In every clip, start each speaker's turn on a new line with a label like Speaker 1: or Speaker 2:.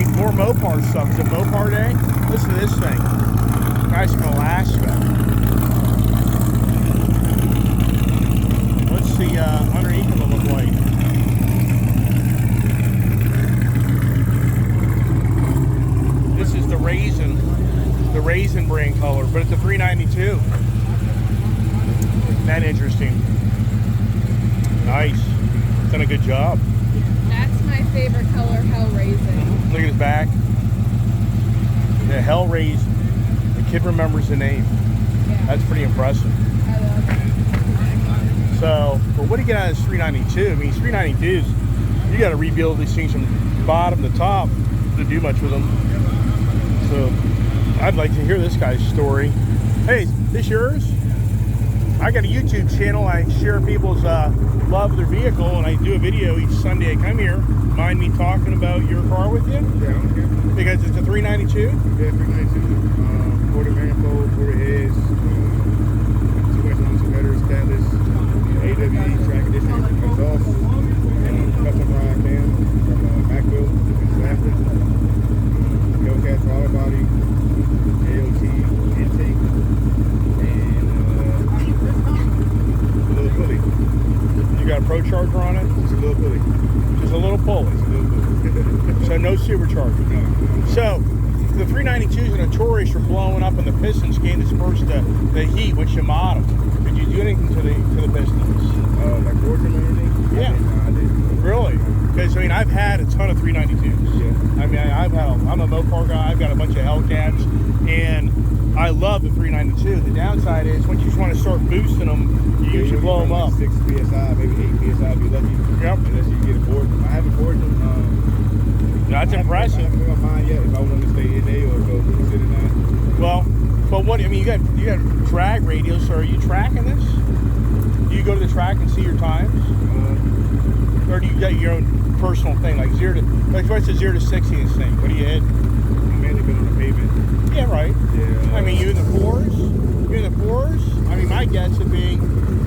Speaker 1: right, more Mopar stuff. It's a Mopar day. Listen to this thing. Guys from Alaska. What's the underneath of it look like? This is the Raisin brand color, but it's a 392. That interesting. Nice. Done a good job.
Speaker 2: That's my favorite color, Hell Raisin.
Speaker 1: Look at his back. The Hell Raisin. The kid remembers the name.
Speaker 2: Yeah.
Speaker 1: That's pretty impressive.
Speaker 2: I love it.
Speaker 1: So, but what do you get out of this 392? I mean, 392s, you got to rebuild these things from bottom to top to do much with them. So, I'd like to hear this guy's story. Hey, this yours? I got a YouTube channel. I share people's love of their vehicle, and I do a video each Sunday I come here. Mind me talking about your car with you?
Speaker 3: Yeah, I'm here.
Speaker 1: Because it's a 392?
Speaker 3: Yeah, 392. Quarter manifold, quarter heads, 2 headers, catalyst, AWE track edition exhaust, custom ride cam from Macville, Stafford, Hellcat throttle body, AOT intake, and a little pulley.
Speaker 1: You got a Pro Charger on it?
Speaker 3: Just a little pulley.
Speaker 1: Just a little pulley.
Speaker 3: Just a little pulley.
Speaker 1: So no supercharger.
Speaker 3: No.
Speaker 1: So the 392s are notorious for blowing up, and the pistons can't disperse the heat with your model. Did you do anything to the pistons?
Speaker 3: Like forging or anything?
Speaker 1: Yeah.
Speaker 3: I didn't.
Speaker 1: Really? Because I mean, I've had a ton of 392s.
Speaker 3: Yeah.
Speaker 1: I mean, I'm a Mopar guy. I've got a bunch of Hellcats, and I love the 392. The downside is once you just want to start boosting them, you usually blow them up.
Speaker 3: 6 psi, maybe 8 psi if you're lucky.
Speaker 1: Yep.
Speaker 3: Unless you get a forged them. I haven't forged them.
Speaker 1: That's impressive.
Speaker 3: I haven't made my mind yet if I want to stay in there or go consider that.
Speaker 1: Well, but what I mean, you got drag radios. So are you tracking this? Do you go to the track and see your times, or do you got your own personal thing, like what's the 0 to 60 in this thing? What do you hit?
Speaker 3: I'm mainly been on the pavement.
Speaker 1: Yeah, right.
Speaker 3: Yeah.
Speaker 1: I mean, you in the fours? You're in the fours? I mean, my guess would be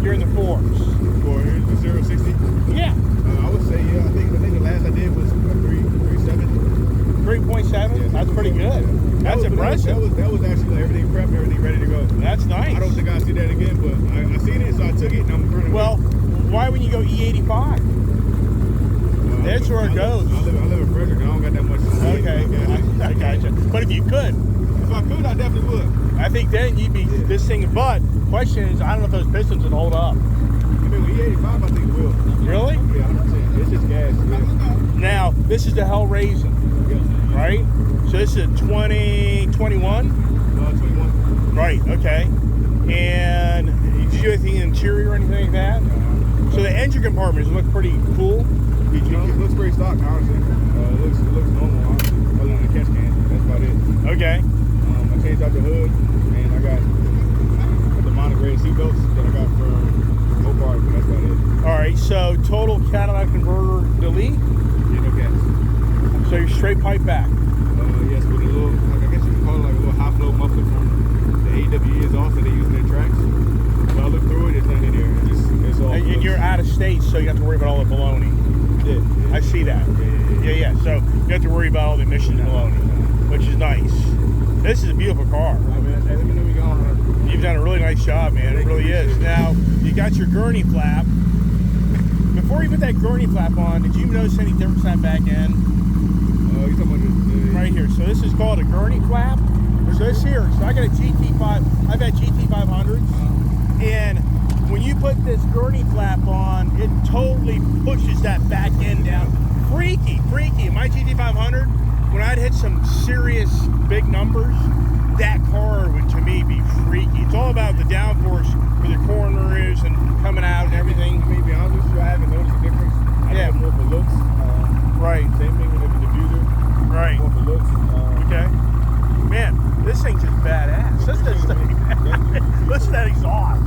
Speaker 1: you're in the fours.
Speaker 3: For the 0 to 60?
Speaker 1: Yeah.
Speaker 3: I would say, yeah. I think the last I did was 3.7.
Speaker 1: 3.7?
Speaker 3: Yeah,
Speaker 1: That's pretty good. That's impressive.
Speaker 3: That was actually like everything prepped, everything ready to go.
Speaker 1: That's nice.
Speaker 3: I don't think I'll see that again, but I seen it, so I took it, and I'm turning.
Speaker 1: Well, why wouldn't you go E85? That's where it goes.
Speaker 3: I live in Frederick. I don't got that much.
Speaker 1: Okay, I gotcha. But if you could,
Speaker 3: if I could, I definitely would.
Speaker 1: I think then you'd be this thing. But question is, I don't know if those pistons would hold up.
Speaker 3: I mean, with E85, I think it will.
Speaker 1: Really?
Speaker 3: Yeah, 100%. It's just gas. Yeah.
Speaker 1: Now, this is the Hell Raisin, right? So this is a 2021?
Speaker 3: 21.
Speaker 1: Right, okay. And did you do anything interior or anything like that? So the engine compartments look pretty cool.
Speaker 3: It looks pretty stock, honestly. It looks normal, honestly. Other than the catch can. That's about it.
Speaker 1: Okay.
Speaker 3: I changed out the hood, and I got the monogram seatbelts that I got from Mopar, but that's about it.
Speaker 1: All right, so total Cadillac converter delete?
Speaker 3: Yeah, no cats.
Speaker 1: So you're straight pipe back?
Speaker 3: Yes, with a little, like, I guess you can call it like a little high flow muffler from the AWE exhaust that they use in their tracks. When I look through it, it's not in there. It's all.
Speaker 1: And you're out of state, so you have to worry about all the baloney.
Speaker 3: Yeah.
Speaker 1: I see that. Yeah. So you have to worry about all the emissions baloney, which is nice. This is a beautiful car.
Speaker 3: I mean, let me know when you go on.
Speaker 1: You've done a really nice job, man. It really is. Now, you got your gurney flap. Before you put that gurney flap on, did you notice any difference in that back end?
Speaker 3: You talking about
Speaker 1: Right here. So this is called a gurney flap. So this here. So I got a GT5. I've had GT500s, and when you put this gurney flap on, it totally pushes that back end down. Freaky. My GT500, when I'd hit some serious big numbers, that car would, to me, be freaky. It's all about the downforce where the corner is and coming out and everything.
Speaker 3: I mean, to be honest with you, I haven't noticed a difference. I
Speaker 1: Yeah.
Speaker 3: do it more for looks.
Speaker 1: Right.
Speaker 3: Same thing with the diffuser.
Speaker 1: Right.
Speaker 3: More for looks.
Speaker 1: Okay. Man, this thing's just badass. Listen to that exhaust.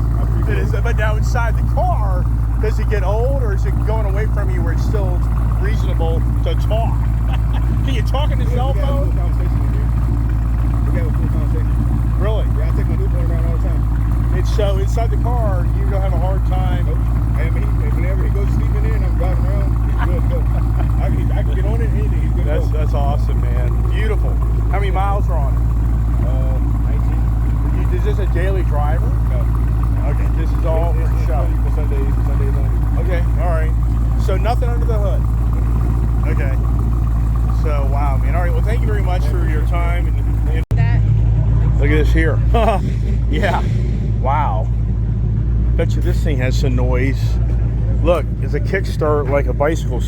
Speaker 1: But now inside the car, does it get old, or is it going away from you where it's still reasonable to talk? Can you talk in the cell phone?
Speaker 3: We have a full conversation.
Speaker 1: Really?
Speaker 3: Yeah, I take my newborn around all the time.
Speaker 1: It's so inside the car, you don't have a hard time.
Speaker 3: Nope. I mean, whenever he goes to sleep in there and I'm driving around, he's good to go. I can get on it, anything, he's good to go.
Speaker 1: That's awesome, man. beautiful. How many miles are on it?
Speaker 3: 19.
Speaker 1: Is this a daily driver?
Speaker 3: No.
Speaker 1: Okay, this is all for show.
Speaker 3: For Sundays only.
Speaker 1: Okay, all right. So nothing under the hood. Okay. So wow, man. All right. Well, thank you very much for your time. And
Speaker 2: That
Speaker 1: look at this here. Yeah. Wow. Bet you this thing has some noise. Look, it's a kickstart like a bicycle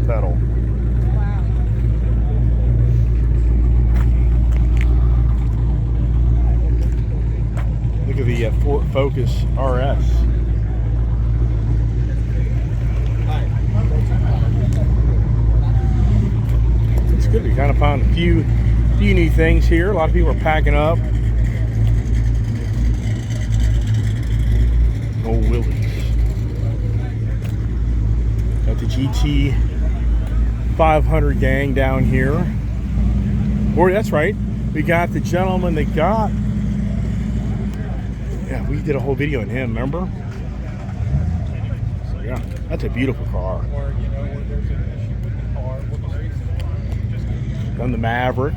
Speaker 1: pedal.
Speaker 2: wow.
Speaker 1: Look at the Ford Focus RS. It's good. We kind of found a few new things here. A lot of people are packing up. Old Willys. Got the GT 500 gang down here. Or that's right. We got the gentleman that got. Yeah, we did a whole video on him. Remember? So yeah, that's a beautiful car. Done the Maverick.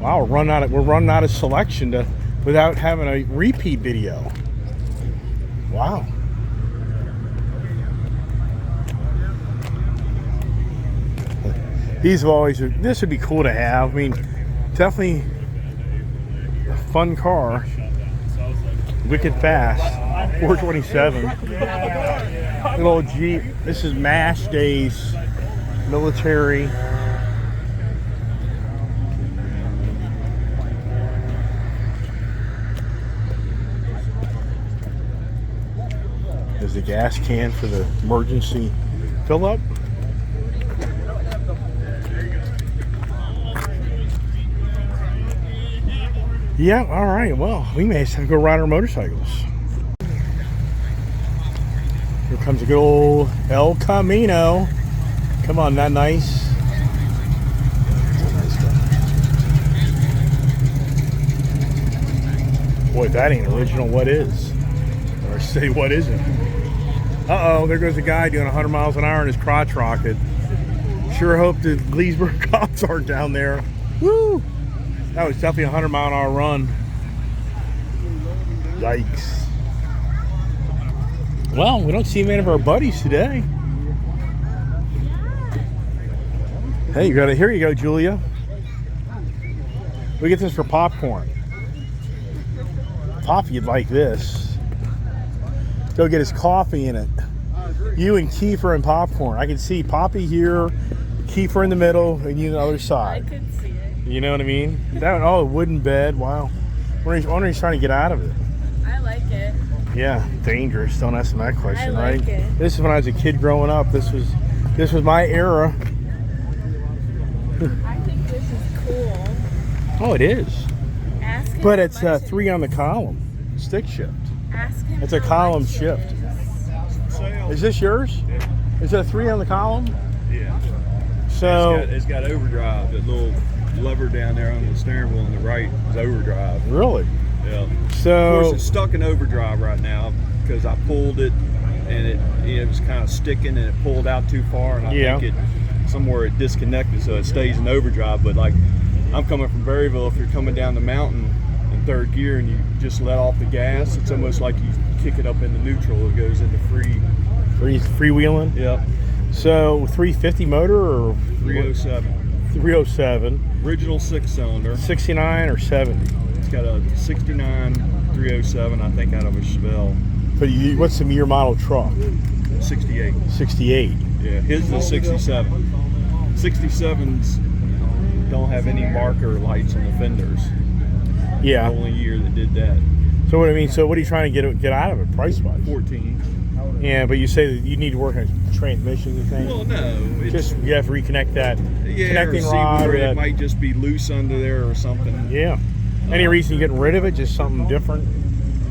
Speaker 1: Wow, we're running out of selection without having a repeat video. Wow. These have always, this would be cool to have. I mean, definitely a fun car. Wicked fast. 427. Little old Jeep. This is MASH days. Military. There's the gas can for the emergency fill up. Yeah, all right. Well, we may have to go ride our motorcycles. Here comes a good old El Camino. Come on, that nice. Boy, if that ain't original, what is? Or say, what isn't? Uh-oh, there goes a guy doing 100 miles an hour in his crotch rocket. Sure hope the Leesburg cops aren't down there. Woo! That was definitely a 100-mile-an-hour run. Yikes. Well, we don't see many of our buddies today. Hey, you got it. Here you go, Julia. We get this for popcorn. Poppy'd like this. Go get his coffee in it. You and Kiefer and popcorn. I can see Poppy here, Kiefer in the middle, and you on the other
Speaker 2: I
Speaker 1: side.
Speaker 2: could see it.
Speaker 1: You know what I mean? That a wooden bed. Wow. I wonder he's trying to get out of it.
Speaker 2: I like it.
Speaker 1: Yeah, dangerous. Don't ask him that question,
Speaker 2: I like
Speaker 1: right?
Speaker 2: it.
Speaker 1: This is when I was a kid growing up. This was my era.
Speaker 2: I think this is cool.
Speaker 1: Oh, it is.
Speaker 2: Ask him
Speaker 1: But
Speaker 2: how
Speaker 1: it's
Speaker 2: much it
Speaker 1: 3 on the column. Stick shift.
Speaker 2: Ask him
Speaker 1: It's a
Speaker 2: how
Speaker 1: column
Speaker 2: much it
Speaker 1: shift.
Speaker 3: Sale.
Speaker 1: Is this yours?
Speaker 3: Yeah.
Speaker 1: Is it a 3 on the column?
Speaker 3: Yeah.
Speaker 1: So
Speaker 3: It's got overdrive. That little lever down there on the steering wheel on the right is overdrive.
Speaker 1: really?
Speaker 3: Yeah. Of
Speaker 1: So
Speaker 3: course, it's stuck in overdrive right now because I pulled it and it was kind of sticking and it pulled out too far, and I think somewhere it disconnected, so it stays in overdrive. But like, I'm coming from Berryville. If you're coming down the mountain in 3rd gear and you just let off the gas, it's almost like you kick it up into neutral. It goes into
Speaker 1: freewheeling.
Speaker 3: Yep.
Speaker 1: So 350 motor or
Speaker 3: 307.
Speaker 1: 307,
Speaker 3: Original 6-cylinder.
Speaker 1: 69 or 70.
Speaker 3: It's got a 69 307, I think, out of a Chevelle.
Speaker 1: But what's the year model truck?
Speaker 3: 68.
Speaker 1: 68.
Speaker 3: Yeah, his is a 67. 67s don't have any marker lights on the fenders.
Speaker 1: Yeah.
Speaker 3: The only year that did that.
Speaker 1: So what I mean, so what are you trying to get out of it, price wise?
Speaker 3: 14.
Speaker 1: Yeah, but you say that you need to work on transmission and things.
Speaker 3: Well, no. It's,
Speaker 1: Just you have to reconnect that
Speaker 3: yeah,
Speaker 1: connecting
Speaker 3: or see
Speaker 1: rod.
Speaker 3: where
Speaker 1: Or
Speaker 3: it
Speaker 1: that,
Speaker 3: might just be loose under there or something.
Speaker 1: yeah. Any reason you getting rid of it? Just something different?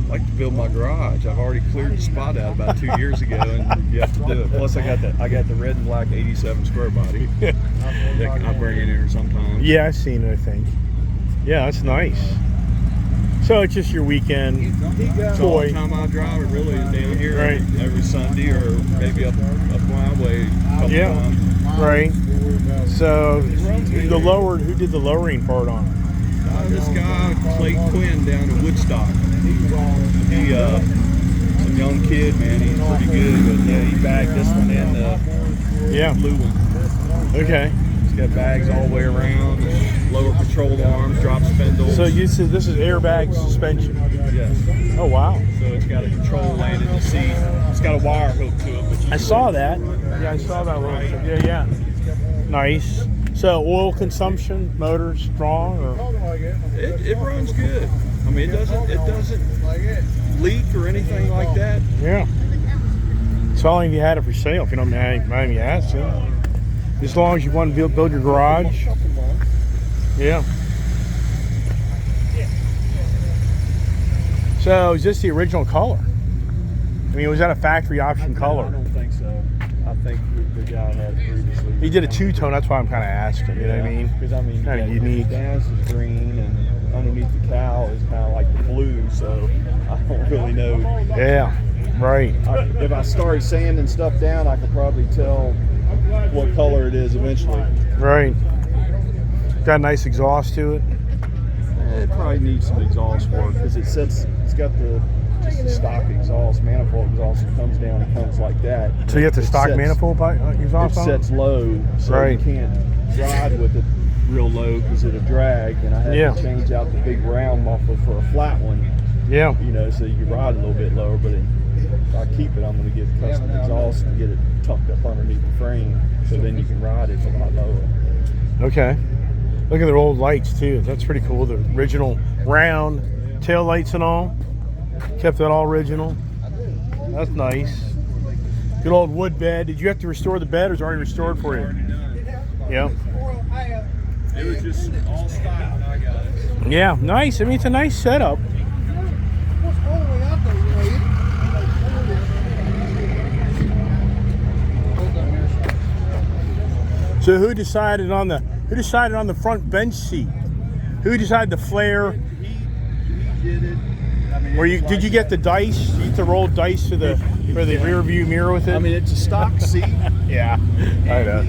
Speaker 3: Like to build my garage. I've already cleared the spot out about 2 years ago, and you have to do it. Plus, I got the red and black 87 square body that I bring in here sometimes.
Speaker 1: Yeah, I've seen it. I think. Yeah, that's nice. So it's just your weekend
Speaker 3: So all the
Speaker 1: toy.
Speaker 3: time I drive it really is down here
Speaker 1: Right.
Speaker 3: every Sunday or maybe up my way a couple
Speaker 1: Yeah.
Speaker 3: times.
Speaker 1: Right. So who did the lowering part on it?
Speaker 3: This guy, Clayton Quinn, down in Woodstock. He, some young kid, man. He's pretty good, but yeah, he bagged this one in the
Speaker 1: Yeah.
Speaker 3: blue one.
Speaker 1: Okay.
Speaker 3: He's got bags all the way around, lower control arms, drop spindles.
Speaker 1: So you said this is airbag suspension.
Speaker 3: Yes.
Speaker 1: Oh wow.
Speaker 3: So it's got a control landing the seat. It's got a wire hook to it. But
Speaker 1: I saw that. Yeah, I saw that a little bit. Yeah, yeah. Nice. So oil consumption, motor strong, or
Speaker 3: It runs good. I mean, it doesn't leak or anything like that.
Speaker 1: yeah. So how long have you had it for sale? If you don't mind me asking. As long as you want to build your garage. Yeah. So is this the original color? I mean, was that a factory option
Speaker 3: I
Speaker 1: color?
Speaker 3: don't think so. I think the guy had it previously.
Speaker 1: He did a two-tone. That's why I'm kind of asking. You know what I mean?
Speaker 3: Because I mean,
Speaker 1: Kinda unique.
Speaker 3: The gas is green, and underneath the cowl is kind of like the blue. So I don't really know.
Speaker 1: Yeah. Right.
Speaker 3: If I started sanding stuff down, I could probably tell what color it is eventually.
Speaker 1: Right. Got a nice exhaust to it.
Speaker 3: It probably needs some exhaust work because it's got just the stock exhaust, manifold exhaust that comes down and comes like that.
Speaker 1: So you have the stock manifold exhaust
Speaker 3: It
Speaker 1: on?
Speaker 3: sets low, so
Speaker 1: Right.
Speaker 3: you can't ride with it real low because it'll drag. And I had to change out the big round muffler for a flat one.
Speaker 1: Yeah.
Speaker 3: You know, so you can ride a little bit lower. But if I keep it, I'm going to get custom exhaust and get it tucked up underneath the frame, so then you can ride it a lot lower.
Speaker 1: Okay. Look at their old lights too. That's pretty cool. The original round tail lights and all. Kept that all original. That's nice. Good old wood bed. Did you have to restore the bed, or is it already restored for you? Yeah.
Speaker 3: It was just all stock when I got it.
Speaker 1: Yeah, nice. I mean, it's a nice setup. So who decided on the front bench seat? Who decided the flare?
Speaker 3: He did it. I mean,
Speaker 1: Did you get the dice? You get the rolled dice for the rear view mirror with it?
Speaker 3: I mean, it's a stock seat.
Speaker 1: yeah, I know.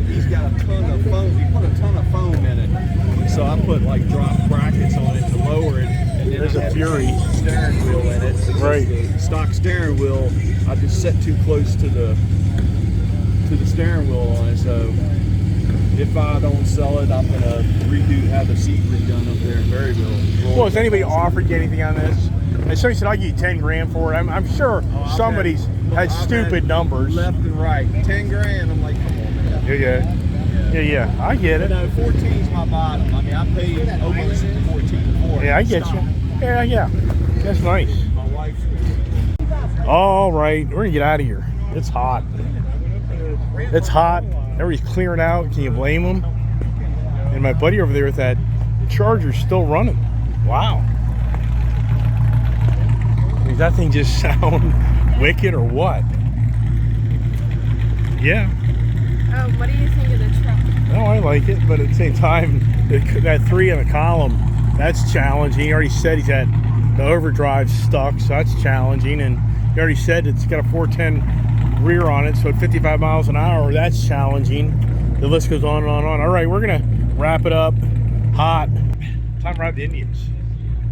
Speaker 3: He's got a ton of foam. He put a ton of foam in it. So I put like drop brackets on it to lower it. And then
Speaker 1: There's
Speaker 3: I
Speaker 1: a
Speaker 3: had
Speaker 1: Fury.
Speaker 3: the steering wheel in it. Because
Speaker 1: Right.
Speaker 3: The stock steering wheel, I just set too close to the steering wheel on it. So if I don't sell it, I'm gonna have the seat redone up there in Berryville.
Speaker 1: Well, has anybody offered you anything on this? And somebody said, I'll give you 10 grand for it. I'm sure somebody's had stupid numbers.
Speaker 3: Left and right. 10 grand. I'm like, come on, man.
Speaker 1: Yeah. I get it.
Speaker 3: No, 14's my bottom. I mean, I paid almost 14 for it.
Speaker 1: Yeah, I get you. Yeah. That's nice.
Speaker 3: My wife.
Speaker 1: All right, we're gonna get out of here. It's hot. It's hot. Everybody's clearing out. Can you blame them? And my buddy over there with that Charger's still running. Wow. Does that thing just sound wicked or what? Yeah.
Speaker 2: What do you think of the truck?
Speaker 1: No, I like it, but at the same time, that 3 in a column, that's challenging. He already said he's had the overdrive stuck, so that's challenging. And he already said it's got a 410 rear on it, so at 55 miles an hour, that's challenging. The list goes on and on and on. All right, we're going to wrap it up. Hot. Time to ride the Indians.